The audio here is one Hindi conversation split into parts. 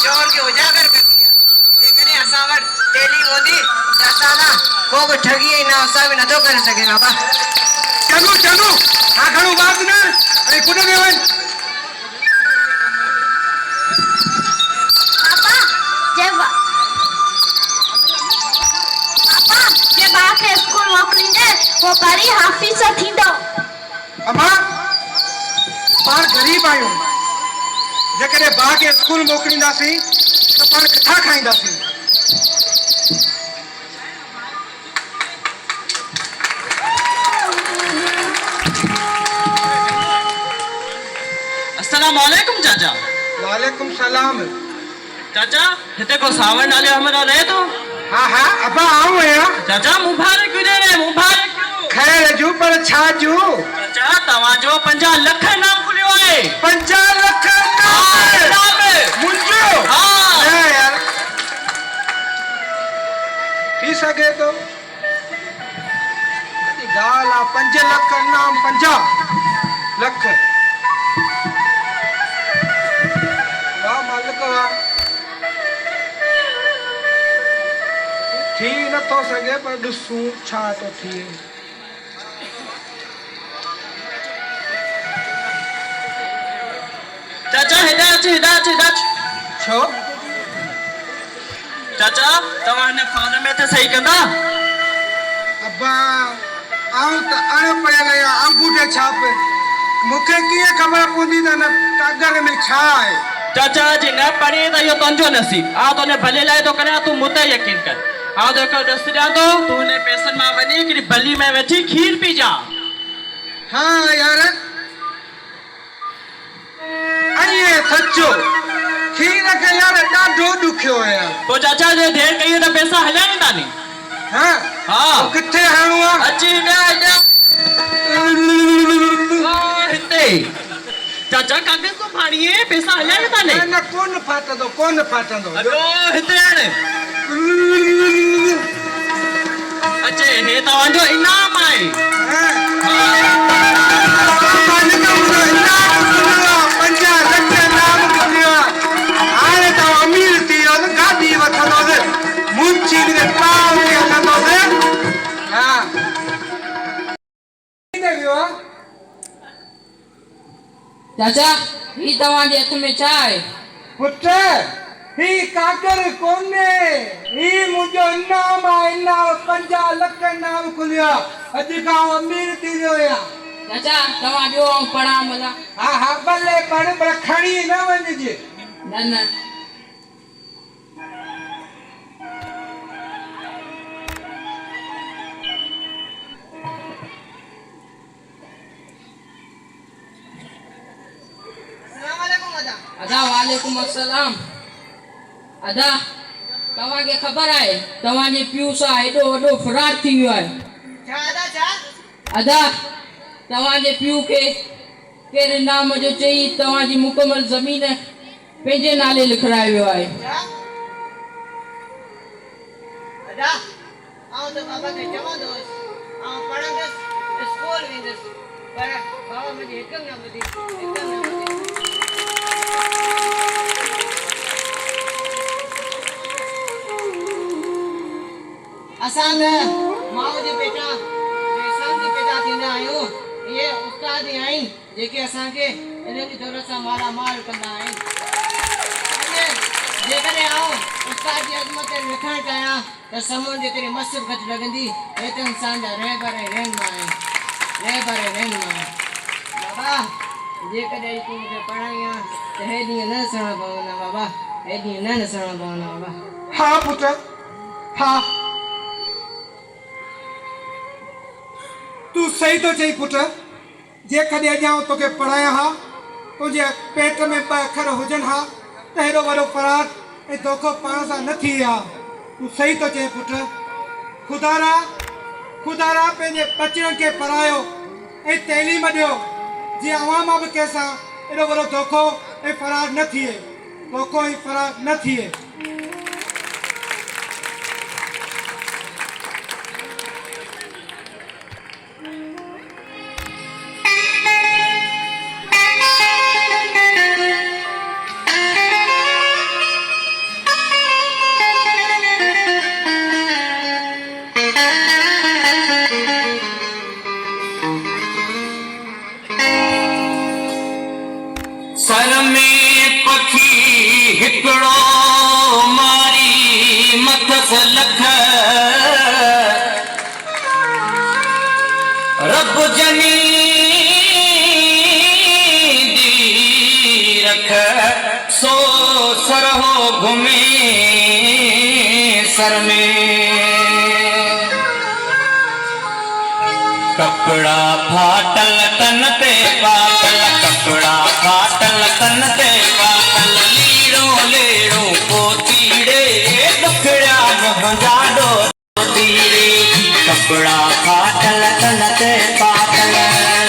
चोर के उजागर कर दिया जेकरे असां वट टेली होंदी त असां ना को बि ठगी ना असां बि नथो करे सघे बाबा। चङो चङो हा घणो बात न ऐं कुॾ में वञ। जे बा के स्कूल मोकिलींदे वो बड़ी हाफिज़ थींदो। अम्मा पाण गरीब आहियूं, जेकॾहिं बा खे स्कूल मोकिलींदासीं त पाण किथां खाईंदासीं। अस्सलाम वालेकुम चाचा। वालेकुम सलाम। चाचा हिते को सावन नाले हमरा रहे तो? हाँ हाँ अब्बा आऊं आहियां। चाचा मुबारक क्यों दे रहे मुबारक क्यों? खैर जू पर छा जू? चाचा तव्हांजो 50 लख नाम खुलियो आहे। 50 लख नाम मुंहिंजो? हाँ न यार थी सघे थो ॻाल्हि आहे 5 लख नाम 50 लख वाह मालिक वाह। थी नथो सघे पर ॾिसूं छा थो थिए। चाचा हिते अच छो? चाचा तव्हां हिन फॉर्म में त सही कंदा? अब्बा आऊं त अणपढ़ियल आहियां अंगूठे छाप मूंखे कीअं ख़बर पवंदी त हिन कागर में छा आहे। चाचा जी न पढ़ी त इहो तुंहिंजो नसीब आ तुंहिंजे भले लाइ थो करियां तूं मूं ते यकीन कर। हाँ देखो ॾस ॾियां थो तूं हिन पैसनि मां वञी हिकिड़ी बली में वेठी खीर पी जा। हाँ यार अइए सचो खीर खे यार ॾाढो ॾुखियो आहे। पोइ चाचा जे देरि कई त पैसा हलिया वेंदा नी। हाँ हाँ किथे हणो आहे? अची हिते चाचा कागज़ तो फाड़िए पैसा हलिया वेंदा नी। न कोन फाटंदो अगो हिते आण अचे हे तव्हांजो इनाम आहे। चाचा ही तव्हांजे हथ में छा आहे? पुट ही काकर कोन्हे ही मुंहिंजो इनाम आहे इनाम 50 लख इनाम खुलियो अॼु खां अमीर थी वियो आहियां। चाचा तव्हां ॾियो ऐं पढ़ां भला। हा हा भले पढ़ पर खणी न वञिजे। न न अदा वालेकुम अस्सलाम। अदा तव्हांखे ख़बर आहे तव्हांजे पीउ सां हेॾो वॾो फरार थी वियो आहे। अदा तव्हांजे पीउ खे केरु इनाम जो चई तव्हांजी मुकमल ज़मीन पंहिंजे नाले लिखाराए वियो आहे। असां माउ जे पेटा बेसान जे पेदा थींदा आहियूं। ये उस्ताद ही आहिनि जेके असांखे इन जी दौलत सां माला माल कंदा आहिनि। जेकॾहिं आऊं उस्ताद जी अज़मत ते लिखणु चाहियां त समूह जेतिरी मस्त खच लॻंदी हेतिरे इंसान जा रहबर ऐं रहनुमा आहिनि। बाबा जेकॾहिं तूं मूंखे पढ़ाई आहे त हे ॾींहं न ॾिसणा पवंदा बाबा, हे ॾींहं न ॾिसणा पवंदा बाबा। हा पुट हा तूं सही तो चई पुट। जेकॾहिं अॼु आऊं तोखे पढ़ाया हा तुंहिंजे पेट में 2 अखर हुजनि हा त हेॾो वॾो फरार ऐं धोखो पाण सां न थी हा। तूं सही तो चई पुट। खुदारा पंहिंजे बचड़नि खे पढ़ायो ऐं तइलीम ॾियो जीअं अवां मां बि कंहिंसां एॾो वॾो धोखो ऐं फरार न थिए। धोखो ऐं फरार न थिए। घुमे सर में कपड़ा फाटल तन ते पातल कपड़ा फाटल तन ते पातल लीड़ो लेड़ो पोतीड़े दुखड़ा मोहजा दो तीड़े कपड़ा फाटल तन ते पातल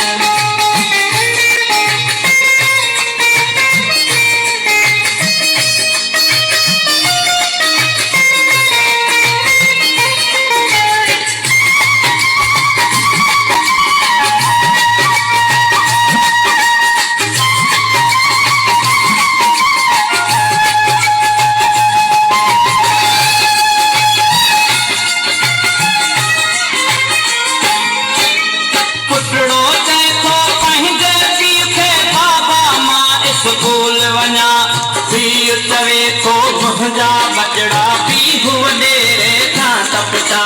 स्कूल वञा पीउ चवे थो मुंहिंजा बचड़ा पीउ वॾेरे खां तपता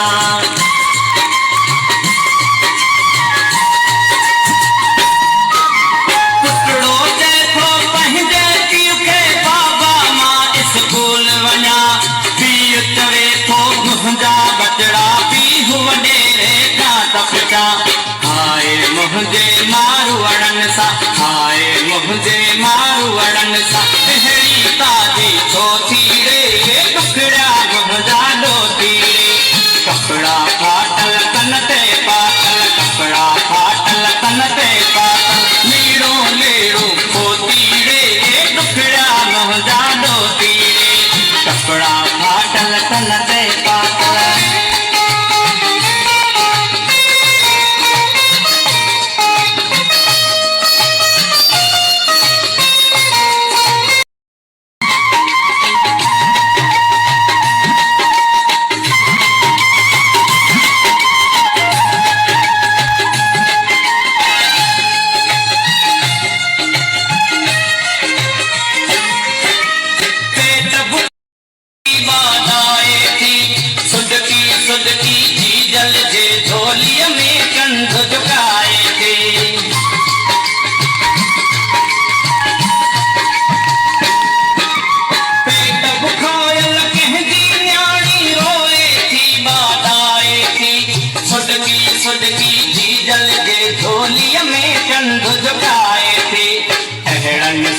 पुटड़ो चए थो पंहिंजे पीउ खे बाबा मां स्कूल वञा पीउ चवे थो मुंहिंजा बचड़ा पीउ वॾेरे खां तपता हाय मुंहिंजे मारूअड़नि सां हाय मुंहिंजे मारूअड़नि सां अहिड़ी ताज़ी छो थी रे टुकड़ा मुंहिंजा ॾोती कपड़ा फाटल तन ते पातल कपड़ा फाटल तन ते पातल लीड़ो लेड़ो पोती रे टुकड़ा मुंहिंजा ॾोती कपड़ा फाटल तन ते पातल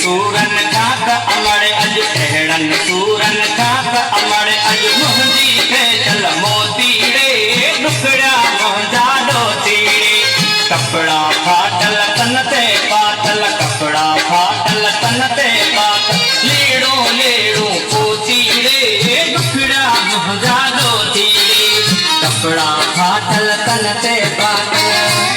सूरन खाक अमड़ अज अहड़न सूरन खाक अमड़ अज मुंहिंजी खेचल मोतीड़े टुकड़ा मुंहिंजा ॾोतीड़े कपड़ा फाटल तन ते पातल कपड़ा फाटल तन ते पातल लीड़ो लेड़ो पोतीड़े टुकड़ा मुंहिंजा ॾोतीड़े कपड़ा फाटल तन ते पातल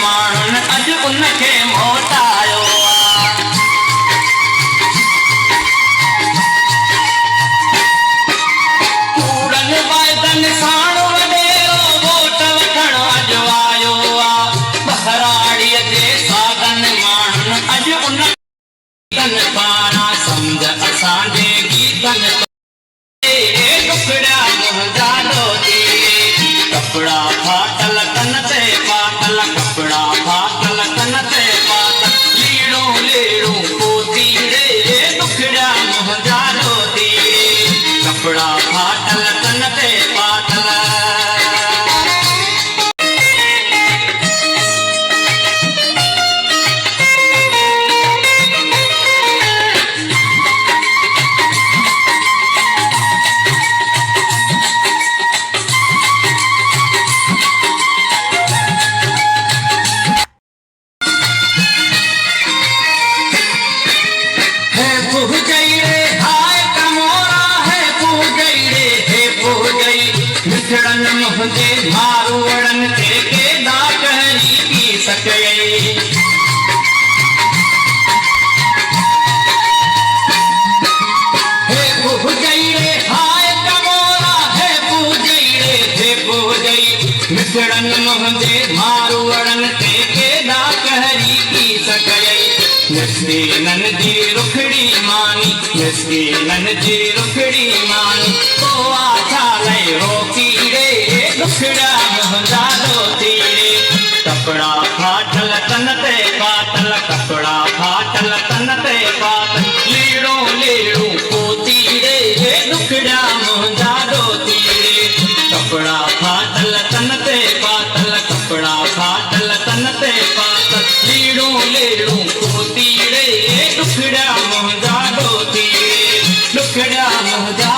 माण्हुनि अॼु उनखे मोटायो कूड़नि वाइदनि साण वॾेरो वोट वठण अॼु आयो बहराड़ीअ जे साधन माण्हुनि अॼु उन गीतनि पारां सम्झ असांजे गीतनि टुकड़ा मुंहिंजा ॾोती कपड़ा फाटल तन ते पातल कपड़ा फाटल तन ते पातल लीड़ो लेड़ो पोतीड़े टुकड़ा मुंहिंजा ॾोती कपड़ा फाटल तन ते पातल मुंहिंजे मारूअड़नि खे केॾा कहरी थी सके हे पूजई रे हाय कमोरा हे पूजई रे हे पूजई मिसड़न मुंहिंजे मारूअड़न ते केॾा कहरी थी सकई मिसकीनन जी रुखड़ी मानी मिसकीनन जी रुखड़ी मानी को आछा लय हो कीड़े दुखड़ा मुंहिंजा दोती कपड़ा फाटल तन ते पातल कपड़ा फाटल तन ते पातल लीड़ो लीड़ू पोती रे दुखड़ा मुंहिंजा दोती कपड़ा फाटल तन ते पातल कपड़ा फाटल तन ते पातल लीड़ो लीड़ू पोती रे दुखड़ा मुंहिंजा दोती दुखड़ा मुंहिंजा